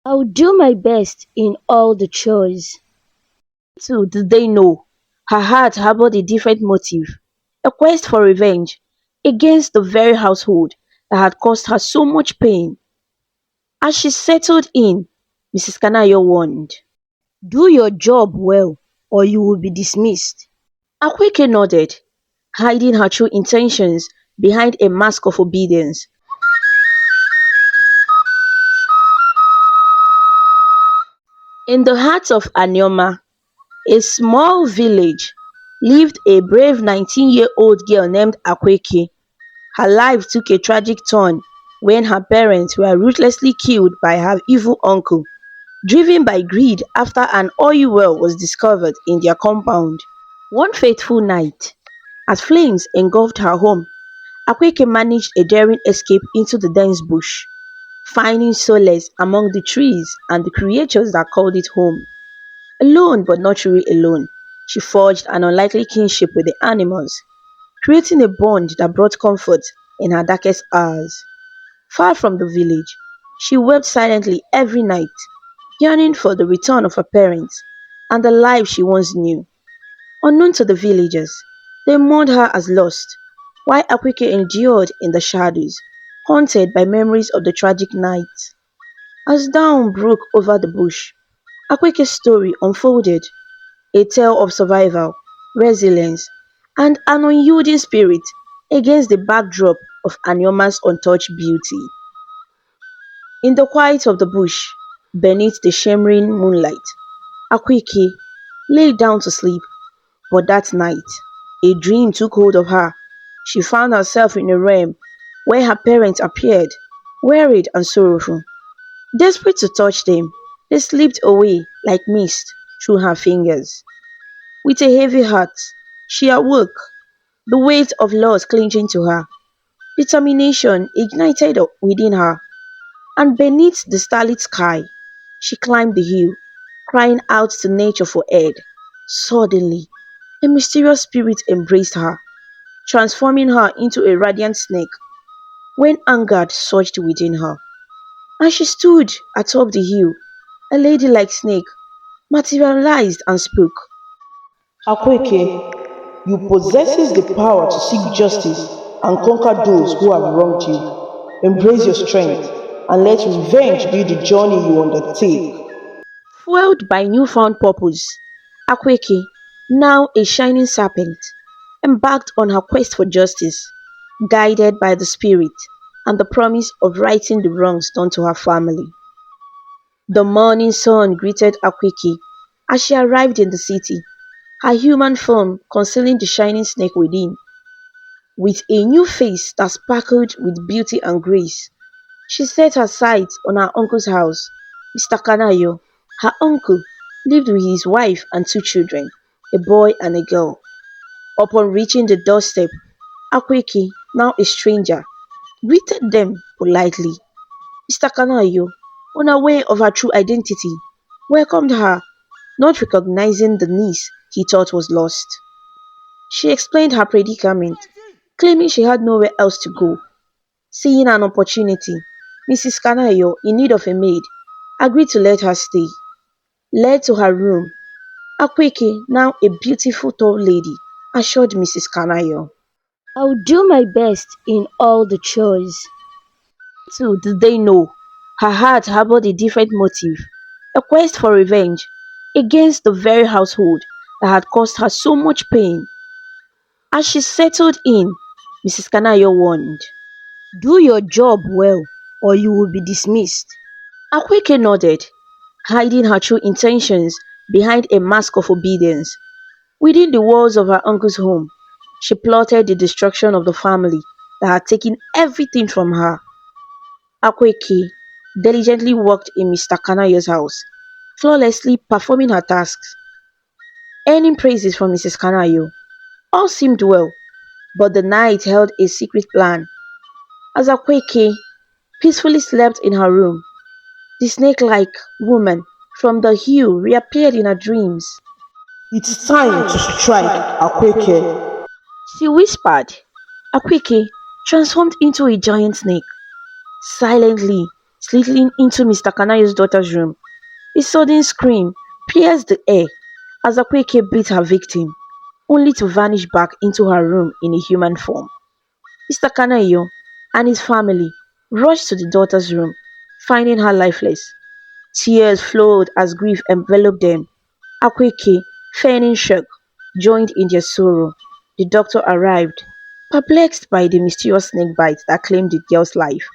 I'll do my best in all the chores. Little did they know, her heart harbored a different motive, a quest for revenge against the very household that had caused her so much pain. As she settled in, Mrs. Kanayo warned, "Do your job well, or you will be dismissed." Akweke nodded, hiding her true intentions behind a mask of obedience. In the heart of Anioma, a small village, lived a brave 19-year-old girl named Akweke. Her life took a tragic turn when her parents were ruthlessly killed by her evil uncle, driven by greed after an oil well was discovered in their compound. One fateful night, as flames engulfed her home, Akweke managed a daring escape into the dense bush, finding solace among the trees and the creatures that called it home. Alone but not truly alone, she forged an unlikely kinship with the animals, creating a bond that brought comfort in her darkest hours. Far from the village, she wept silently every night, yearning for the return of her parents and the life she once knew. Unknown to the villagers, they mourned her as lost, while Akweke endured in the shadows, haunted by memories of the tragic night. As dawn broke over the bush, Akweke's story unfolded, a tale of survival, resilience, and an unyielding spirit against the backdrop of Anyoma's untouched beauty. In the quiet of the bush, beneath the shimmering moonlight, Akweke lay down to sleep, but that night, a dream took hold of her. She found herself in a realm where her parents appeared, wearied and sorrowful. Desperate to touch them, they slipped away like mist through her fingers. With a heavy heart, she awoke, the weight of loss clinging to her. Determination ignited within her, and beneath the starlit sky, she climbed the hill, crying out to nature for aid. Suddenly, a mysterious spirit embraced her, transforming her into a radiant snake. When anger surged within her, and she stood atop the hill, a ladylike snake materialized and spoke. Akweke, you possesses the power to seek justice and conquer those who have wronged you. Embrace your strength and let revenge be the journey you undertake. Fueled by newfound purpose, Akweke, now a shining serpent, embarked on her quest for justice, guided by the spirit and the promise of righting the wrongs done to her family. The morning sun greeted Akweke as she arrived in the city, her human form concealing the shining snake within. With a new face that sparkled with beauty and grace, she set her sights on her uncle's house. Mr. Kanayo, her uncle, lived with his wife and two children, a boy and a girl. Upon reaching the doorstep, Akweke, now a stranger, greeted them politely. Mr. Kanayo, unaware of her true identity, welcomed her, not recognizing the niece he thought was lost. She explained her predicament, claiming she had nowhere else to go. Seeing an opportunity, Mrs. Kanayo, in need of a maid, agreed to let her stay. Led to her room, Akweke, now a beautiful tall lady, assured Mrs. Kanayo. I'll do my best in all the chores. Little did they know, her heart harbored a different motive, a quest for revenge against the very household that had caused her so much pain. As she settled in, Mrs. Kanayo warned, "Do your job well, or you will be dismissed." Akweke nodded, hiding her true intentions behind a mask of obedience. Within the walls of her uncle's home, she plotted the destruction of the family that had taken everything from her. Akweke diligently worked in Mr. Kanayo's house, flawlessly performing her tasks, earning praises from Mrs. Kanayo. All seemed well, but the night held a secret plan. As Akweke peacefully slept in her room, the snake-like woman from the hill reappeared in her dreams. It's time to strike, Akweke. She whispered. Akweke transformed into a giant snake, silently slithering into Mr. Kanayo's daughter's room. A sudden scream pierced the air as Akweke beat her victim, only to vanish back into her room in a human form. Mr. Kanayo and his family rushed to the daughter's room, finding her lifeless. Tears flowed as grief enveloped them. Akweke, feigning shock, joined in their sorrow. The doctor arrived, perplexed by the mysterious snake bite that claimed the girl's life.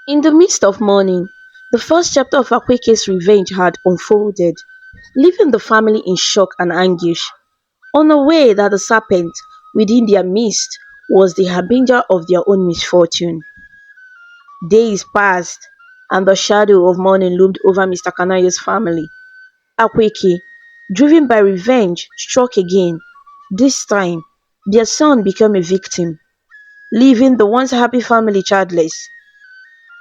In the midst of mourning, the first chapter of Akweke's revenge had unfolded, leaving the family in shock and anguish, unaware that the serpent within their midst was the harbinger of their own misfortune. Days passed, and the shadow of mourning loomed over Mr. Kanayo's family. Akweke, driven by revenge, struck again. This time, their son became a victim, leaving the once happy family childless.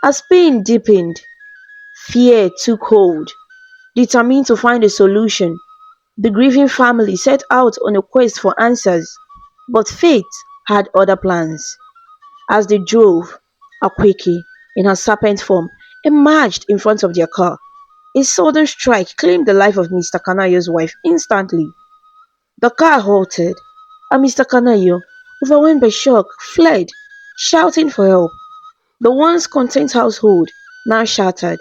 As pain deepened, fear took hold. Determined to find a solution, the grieving family set out on a quest for answers. But fate had other plans. As they drove, Akweke, in her serpent form, emerged in front of their car. A sudden strike claimed the life of Mr. Kanayo's wife instantly. The car halted, and Mr. Kanayo, overwhelmed by shock, fled, shouting for help. The once content household now shattered,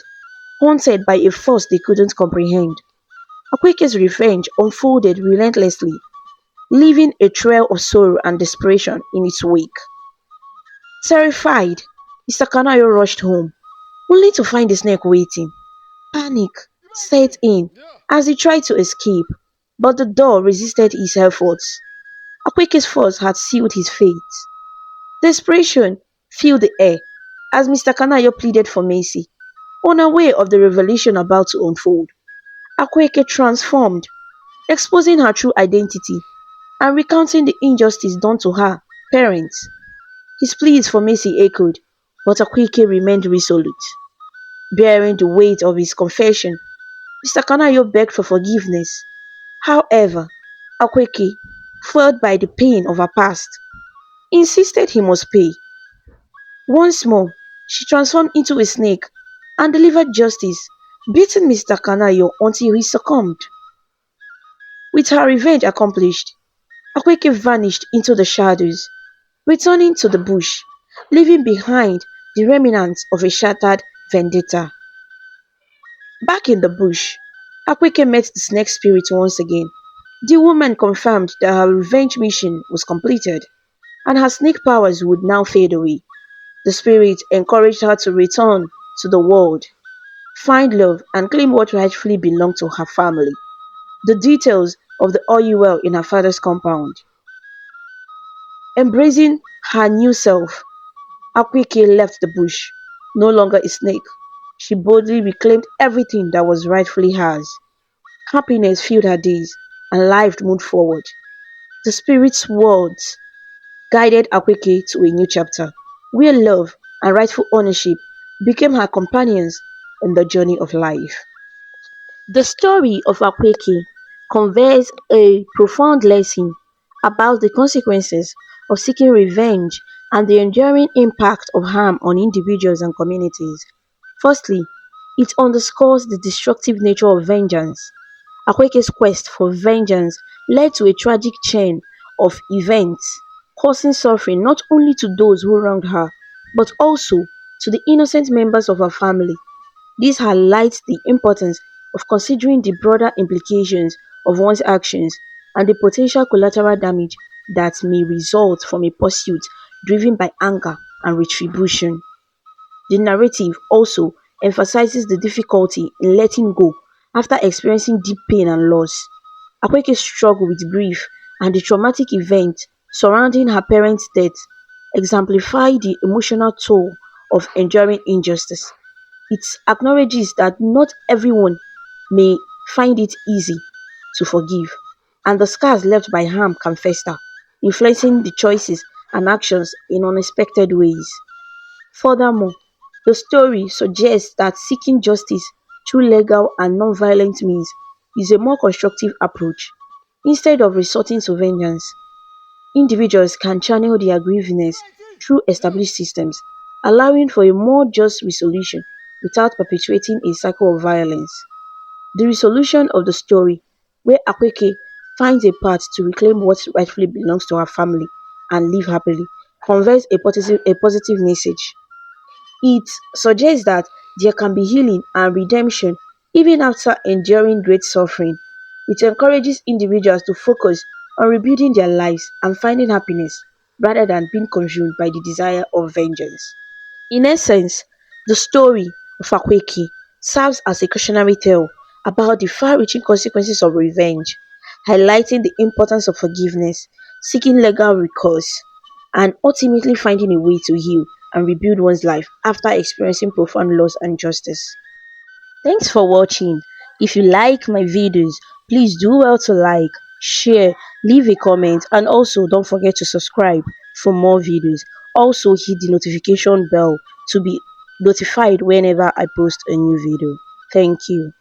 haunted by a force they couldn't comprehend. Akweke's revenge unfolded relentlessly, leaving a trail of sorrow and desperation in its wake. Terrified, Mr. Kanayo rushed home, only to find the snake waiting. Panic set in as he tried to escape, but the door resisted his efforts. Akweke's force had sealed his fate. Desperation filled the air as Mr. Kanayo pleaded for mercy, unaware of the revelation about to unfold. Akweke transformed, exposing her true identity and recounting the injustice done to her parents. His pleas for mercy echoed, but Akweke remained resolute. Bearing the weight of his confession, Mr. Kanayo begged for forgiveness. However, Akweke, fueled by the pain of her past, insisted he must pay. Once more, she transformed into a snake and delivered justice, beating Mr. Kanayo until he succumbed. With her revenge accomplished, Akweke vanished into the shadows, returning to the bush, leaving behind the remnants of a shattered vendetta. Back in the bush, Akweke met the snake spirit once again. The woman confirmed that her revenge mission was completed, and her snake powers would now fade away. The spirit encouraged her to return to the world, find love, and claim what rightfully belonged to her family. The details of the oil well in her father's compound. Embracing her new self, Akweke left the bush, no longer a snake. She boldly reclaimed everything that was rightfully hers. Happiness filled her days, and life moved forward. The spirit's words guided Akweke to a new chapter, where love and rightful ownership became her companions in the journey of life. The story of Akweke conveys a profound lesson about the consequences of seeking revenge and the enduring impact of harm on individuals and communities. Firstly, it underscores the destructive nature of vengeance. Akweke's quest for vengeance led to a tragic chain of events, causing suffering not only to those who wronged her, but also to the innocent members of her family. This highlights the importance of considering the broader implications of one's actions and the potential collateral damage that may result from a pursuit driven by anger and retribution. The narrative also emphasizes the difficulty in letting go after experiencing deep pain and loss. Akweke's struggle with grief and the traumatic event surrounding her parents' death exemplify the emotional toll of enduring injustice. It acknowledges that not everyone may find it easy to forgive, and the scars left by harm can fester, influencing the choices and actions in unexpected ways. Furthermore, the story suggests that seeking justice through legal and non-violent means is a more constructive approach. Instead of resorting to vengeance, individuals can channel their grievances through established systems, allowing for a more just resolution without perpetuating a cycle of violence. The resolution of the story, where Akweke finds a path to reclaim what rightfully belongs to her family and live happily, conveys a positive message. It suggests that there can be healing and redemption even after enduring great suffering. It encourages individuals to focus on rebuilding their lives and finding happiness rather than being consumed by the desire of vengeance. In essence, the story of Akweke serves as a cautionary tale about the far-reaching consequences of revenge, highlighting the importance of forgiveness, seeking legal recourse, and ultimately finding a way to heal and rebuild one's life after experiencing profound loss and injustice. Thanks for watching. If you like my videos, please do well to like, share, leave a comment, and also don't forget to subscribe for more videos. Also hit the notification bell to be notified whenever I post a new video. Thank you.